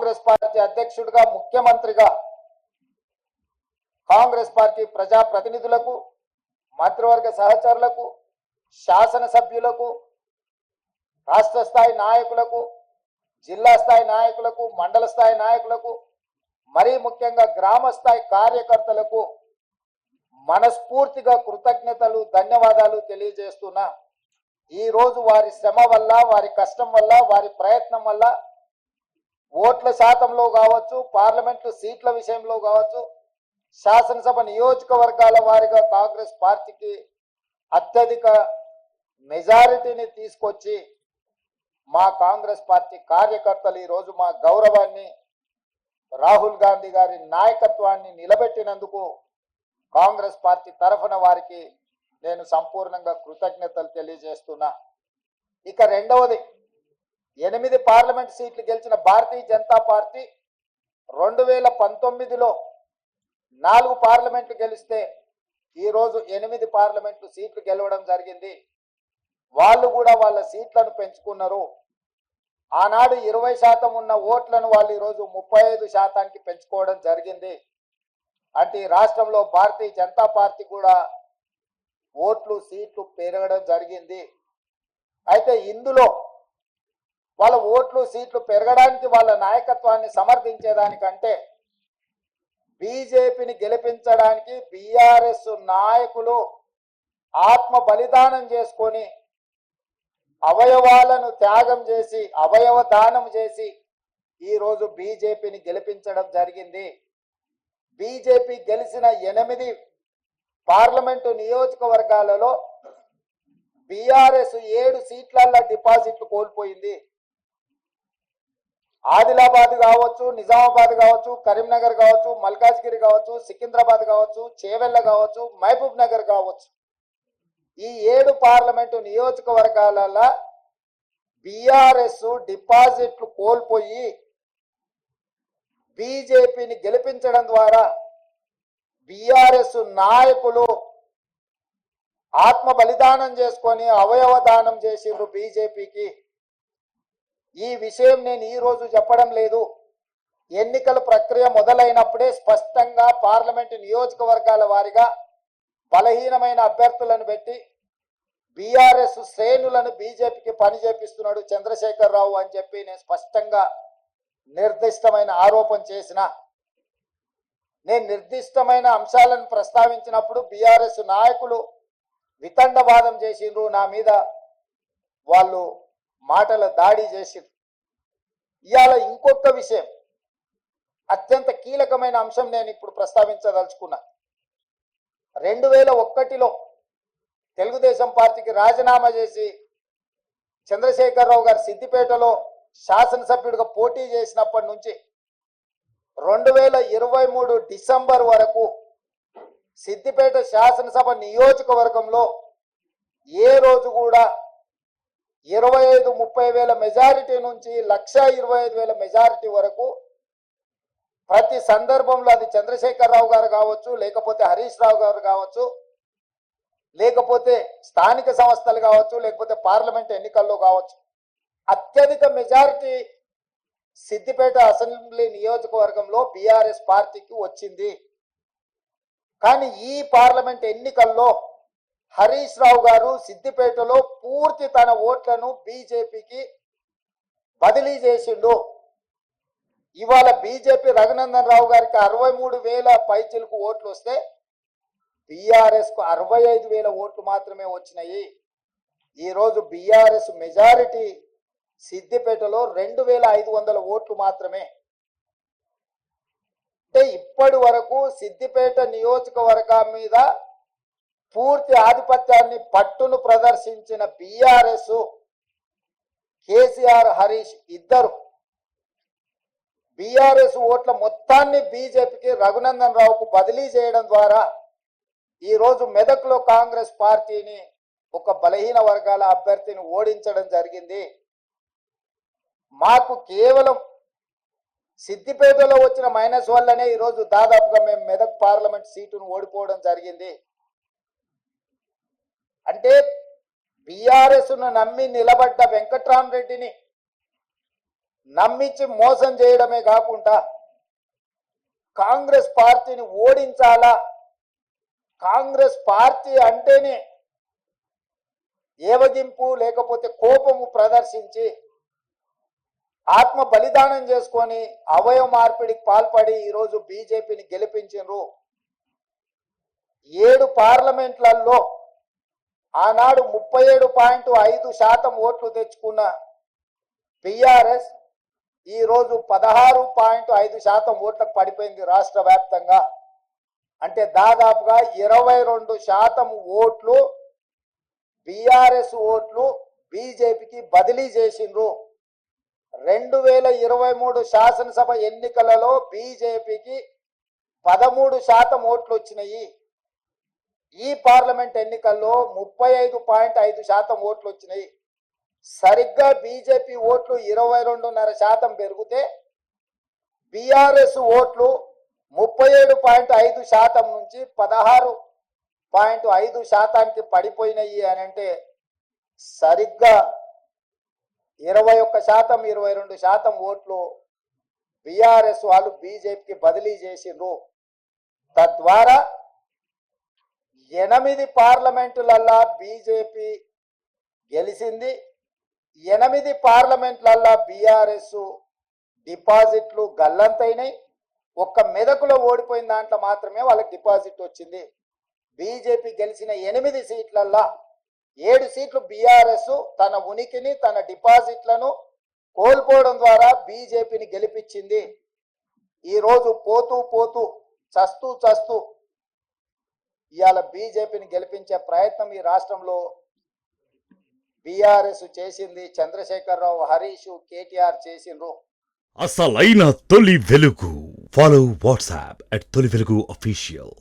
Congress party అధ్యక్షుడిగా, ముఖ్యమంత్రిగా Congress party ప్రజాప్రతినిధులకు, మంత్రివర్గ సహచరులకు, శాసనసభ్యులకు, రాష్ట్ర స్థాయి నాయకులకు, జిల్లా స్థాయి నాయకులకు, మండల స్థాయి నాయకులకు, మరీ ముఖ్యంగా గ్రామ స్థాయి కార్యకర్తలకు మనస్ఫూర్తిగా కృతజ్ఞతలు, ధన్యవాదాలు తెలియజేస్తున్నా. ఈ రోజు వారి శ్రమ వల్ల, వారి కష్టం వల్ల, వారి ప్రయత్నం వల్ల ఓట్ల శాతంలో కావచ్చు, పార్లమెంటు సీట్ల విషయంలో కావచ్చు, శాసనసభ నియోజకవర్గాల వారిగా కాంగ్రెస్ పార్టీకి అత్యధిక మెజారిటీని తీసుకొచ్చి మా కాంగ్రెస్ పార్టీ కార్యకర్తలు ఈరోజు మా గౌరవాన్ని, రాహుల్ గాంధీ గారి నాయకత్వాన్ని నిలబెట్టినందుకు కాంగ్రెస్ పార్టీ తరఫున వారికి నేను సంపూర్ణంగా కృతజ్ఞతలు తెలియజేస్తున్నా. ఇక రెండవది, 8 పార్లమెంట్ సీట్లు గెలిచిన భారతీయ జనతా పార్టీ 2019లో 4 పార్లమెంట్లు గెలిస్తే ఈరోజు 8 పార్లమెంటు సీట్లు గెలవడం జరిగింది. వాళ్ళు కూడా వాళ్ళ సీట్లను పెంచుకున్నారు. ఆనాడు 20% ఉన్న ఓట్లను వాళ్ళు ఈరోజు 35%కి పెంచుకోవడం జరిగింది. అంటే ఈ రాష్ట్రంలో భారతీయ జనతా పార్టీ కూడా ఓట్లు, సీట్లు పెరగడం జరిగింది. అయితే ఇందులో వాళ్ళ ఓట్లు, సీట్లు పెరగడానికి వాళ్ళ నాయకత్వాన్ని సమర్థించేదానికంటే బీజేపీని గెలిపించడానికి బీఆర్ఎస్ నాయకులు ఆత్మ బలిదానం చేసుకొని, అవయవాలను త్యాగం చేసి, అవయవ దానం చేసి ఈరోజు బీజేపీని గెలిపించడం జరిగింది. బీజేపీ గెలిచిన 8 పార్లమెంటు నియోజకవర్గాలలో బీఆర్ఎస్ 7 సీట్లల్లో డిపాజిట్లు కోల్పోయింది. ఆదిలాబాద్ కావచ్చు, నిజామాబాద్ కావచ్చు, కరీంనగర్ కావచ్చు, మల్కాజ్గిరి కావచ్చు, సికింద్రాబాద్ కావచ్చు, చేవెళ్ళ కావచ్చు, మహబూబ్ నగర్ కావచ్చు, ఈ 7 పార్లమెంటు నియోజకవర్గాలలో బీఆర్ఎస్ డిపాజిట్లు కోల్పోయి బీజేపీని గెలిపించడం ద్వారా బీఆర్ఎస్ నాయకులు ఆత్మ బలిదానం చేసుకొని అవయవ దానం చేసిండ్రు బీజేపీకి. ఈ విషయం నేను ఈ రోజు చెప్పడం లేదు. ఎన్నికల ప్రక్రియ మొదలైనప్పుడే స్పష్టంగా పార్లమెంటు నియోజకవర్గాల వారిగా బలహీనమైన అభ్యర్థులను పెట్టి బీఆర్ఎస్ శ్రేణులను బీజేపీకి పని చేపిస్తున్నాడు చంద్రశేఖర్ రావు అని చెప్పి నేను స్పష్టంగా నిర్దిష్టమైన ఆరోపణ చేసిన. నేను నిర్దిష్టమైన అంశాలను ప్రస్తావించినప్పుడు బీఆర్ఎస్ నాయకులు వితండవాదం చేసిండ్రు, నా మీద వాళ్ళు మాటల దాడి చేసిండ్రు. ఇవాళ ఇంకొక విషయం, అత్యంత కీలకమైన అంశం నేను ఇప్పుడు ప్రస్తావించదలుచుకున్నా. 2001లో తెలుగుదేశం పార్టీకి రాజీనామా చేసి చంద్రశేఖరరావు గారు సిద్దిపేటలో శాసనసభ్యుడిగా పోటీ చేసినప్పటి నుంచి 2023 డిసెంబర్ వరకు సిద్దిపేట శాసనసభ నియోజకవర్గంలో ఏ రోజు కూడా 25-30 వేల మెజారిటీ నుంచి 1,25,000 మెజారిటీ వరకు ప్రతి సందర్భంలో అది చంద్రశేఖరరావు గారు కావచ్చు, లేకపోతే హరీష్ రావు గారు కావచ్చు, లేకపోతే స్థానిక సంస్థలు కావచ్చు, లేకపోతే పార్లమెంట్ ఎన్నికల్లో కావచ్చు, అత్యధిక మెజారిటీ సిద్దిపేట అసెంబ్లీ నియోజకవర్గంలో బీఆర్ఎస్ పార్టీకి వచ్చింది. కానీ ఈ పార్లమెంట్ ఎన్నికల్లో హరీష్ రావు గారు సిద్దిపేటలో పూర్తి తన ఓట్లను బీజేపీకి బదిలీ చేసిండు. ఇవాళ బీజేపీ రఘునందన్ రావు గారికి 63,000 పైచిలకు ఓట్లు వస్తే బీఆర్ఎస్ కు 65,000 ఓట్లు మాత్రమే వచ్చినాయి. ఈరోజు బీఆర్ఎస్ మెజారిటీ సిద్దిపేటలో 2,500 ఓట్లు మాత్రమే. అంటే ఇప్పటి వరకు సిద్దిపేట నియోజకవర్గం మీద పూర్తి ఆధిపత్యాన్ని, పట్టును ప్రదర్శించిన బీఆర్ఎస్, కేసీఆర్, హరీష్ ఇద్దరు బీఆర్ఎస్ ఓట్ల మొత్తాన్ని బీజేపీకి రఘునందన్ రావుకు బదిలీ చేయడం ద్వారా ఈరోజు మెదక్లో కాంగ్రెస్ పార్టీని ఒక బలహీన వర్గాల అభ్యర్థిని ఓడించడం జరిగింది. మాకు కేవలం సిద్దిపేటలో వచ్చిన మైనస్ వల్లనే ఈరోజు దాదాపుగా మేము మెదక్ పార్లమెంట్ సీటును ఓడిపోవడం జరిగింది. అంటే బీఆర్ఎస్ ను నమ్మి నిలబడ్డ వెంకట్రామరెడ్డిని నమ్మించి మోసం చేయడమే కాకుండా కాంగ్రెస్ పార్టీని ఓడించాలా, కాంగ్రెస్ పార్టీ అంటేనే ఏవగింపు లేకపోతే కోపము ప్రదర్శించి ఆత్మ బలిదానం చేసుకొని అవయవ మార్పిడికి పాల్పడి ఈరోజు బీజేపీని గెలిపించారు. 7 పార్లమెంట్లలో ఆనాడు 37.5% ఓట్లు తెచ్చుకున్న బీఆర్ఎస్ ఈరోజు 16.5% ఓట్లకు పడిపోయింది రాష్ట్ర వ్యాప్తంగా. అంటే దాదాపుగా 22% ఓట్లు బీఆర్ఎస్ ఓట్లు బీజేపీకి బదిలీ చేసిండ్రు. 2023 శాసనసభ ఎన్నికలలో బీజేపీకి 13% ఓట్లు వచ్చినాయి. ఈ పార్లమెంట్ ఎన్నికల్లో 35.5% ఓట్లు వచ్చినాయి. సరిగ్గా బీజేపీ ఓట్లు 22.5% పెరిగితే బీఆర్ఎస్ ఓట్లు 37.5% నుంచి 16.5%కి పడిపోయినాయి అని అంటే సరిగ్గా 21% 22% ఓట్లు బీఆర్ఎస్ వాళ్ళు బీజేపీకి బదిలీ చేసిండ్రు. తద్వారా 8 పార్లమెంటులల్లా బీజేపీ గెలిచింది. 8 పార్లమెంట్లల్లా బీఆర్ఎస్ డిపాజిట్లు గల్లంతైనాయి. ఒక్క మెదకులో ఓడిపోయిన దాంట్లో మాత్రమే వాళ్ళకి డిపాజిట్ వచ్చింది. బీజేపీ గెలిచిన 8 సీట్లల్లా 7 సీట్లు బీఆర్ఎస్ తన ఉనికిని తన డిపాజిట్లను కోల్పోవడం ద్వారా బీజేపీని గెలిపించింది. ఈరోజు పోతూ పోతూ చస్తూ చస్తూ ఇవాళ బీజేపీని గెలిపించే ప్రయత్నం ఈ రాష్ట్రంలో బీఆర్ఎస్ చేసింది. చంద్రశేఖరరావు, హరీష్, కేటీఆర్ చేసిండ్రు. అసలైన తొలి వెలుగు. ఫాలో వాట్సాప్ @తొలి వెలుగు అఫీషియల్.